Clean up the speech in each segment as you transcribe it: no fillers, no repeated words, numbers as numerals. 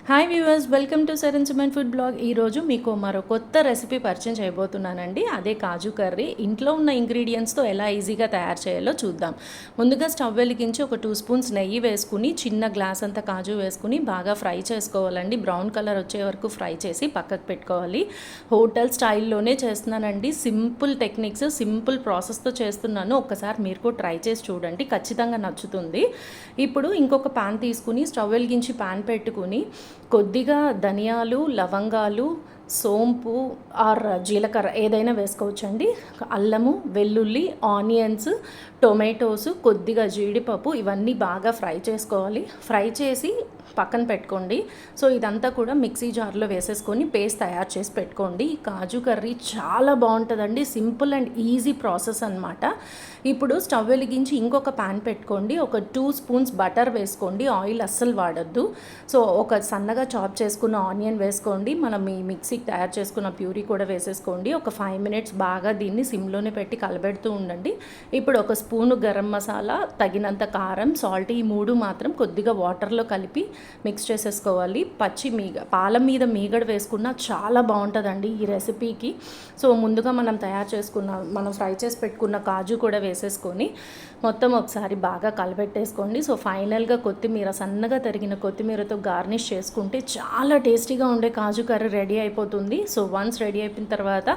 Hi viewers, welcome to serene cement food blog. ఈరోజు మీకు మరో కొత్త రెసిపీ పరిచయం చేయబోతున్నానండి. అదే కాజు కర్రీ. ఇంట్లో ఉన్న ఇంగ్రీడియంట్స్తో ఎలా ఈజీగా తయారు చేయాలో చూద్దాం. ముందుగా స్టవ్ వెలిగించి ఒక 2 స్పూన్స్ నెయ్యి వేసుకుని చిన్న గ్లాస్ అంతా కాజు వేసుకుని బాగా ఫ్రై చేసుకోవాలండి. బ్రౌన్ కలర్ వచ్చే వరకు ఫ్రై చేసి పక్కకు పెట్టుకోవాలి. హోటల్ స్టైల్లోనే చేస్తున్నానండి. సింపుల్ టెక్నిక్స్, సింపుల్ ప్రాసెస్తో చేస్తున్నాను. ఒక్కసారి మీరు కూడా ట్రై చేసి చూడండి, ఖచ్చితంగా నచ్చుతుంది. ఇప్పుడు ఇంకొక ప్యాన్ తీసుకుని స్టవ్ వెలిగించి ప్యాన్ పెట్టుకుని కొద్దిగా ధనియాలు, లవంగాలు, సోంపు ఆర్ జీలకర్ర ఏదైనా వేసుకోవచ్చండి. అల్లము, వెల్లుల్లి, ఆనియన్స్, టొమాటోస్, కొద్దిగా జీడిపప్పు ఇవన్నీ బాగా ఫ్రై చేసుకోవాలి. ఫ్రై చేసి పక్కన పెట్టుకోండి. సో ఇదంతా కూడా మిక్సీ జార్లో వేసేసుకొని పేస్ట్ తయారు చేసి పెట్టుకోండి. ఈ కాజు కర్రీ చాలా బాగుంటుందండి. సింపుల్ అండ్ ఈజీ ప్రాసెస్ అనమాట. ఇప్పుడు స్టవ్ వెలిగించి ఇంకొక ప్యాన్ పెట్టుకోండి. ఒక 2 స్పూన్స్ బటర్ వేసుకోండి. ఆయిల్ అస్సలు వాడద్దు. సో ఒక సన్నగా చాప్ చేసుకున్న ఆనియన్ వేసుకోండి. మనం ఈ మిక్సీకి తయారు చేసుకున్న ప్యూరీ కూడా వేసేసుకోండి. ఒక 5 మినిట్స్ బాగా దీన్ని సిమ్లోనే పెట్టి కలబెడుతూ ఉండండి. ఇప్పుడు ఒక స్పూను గరం మసాలా, తగినంత కారం, సాల్ట్, ఈ 3 మాత్రం కొద్దిగా వాటర్లో కలిపి మిక్స్ చేసేసుకోవాలి. పాల మీద మీగడ వేసుకున్న చాలా బాగుంటుందండి ఈ రెసిపీకి. సో ముందుగా మనం ఫ్రై చేసి పెట్టుకున్న కాజు కూడా వేసేసుకొని మొత్తం ఒకసారి బాగా కలబెట్టేసుకోండి. సో ఫైనల్గా సన్నగా తరిగిన కొత్తిమీరతో గార్నిష్ చేసుకుంటే చాలా టేస్టీగా ఉండే కాజు కర్రీ రెడీ అయిపోతుంది. సో వన్స్ రెడీ అయిపోయిన తర్వాత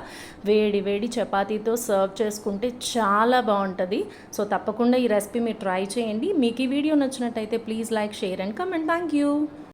వేడి వేడి చపాతీతో సర్వ్ చేసుకుంటే చాలా బాగుంటుంది. సో తప్పకుండా ఈ రెసిపీ మీరు ట్రై చేయండి. మీకు ఈ వీడియో నచ్చినట్టయితే please like, share and comment. Thank you.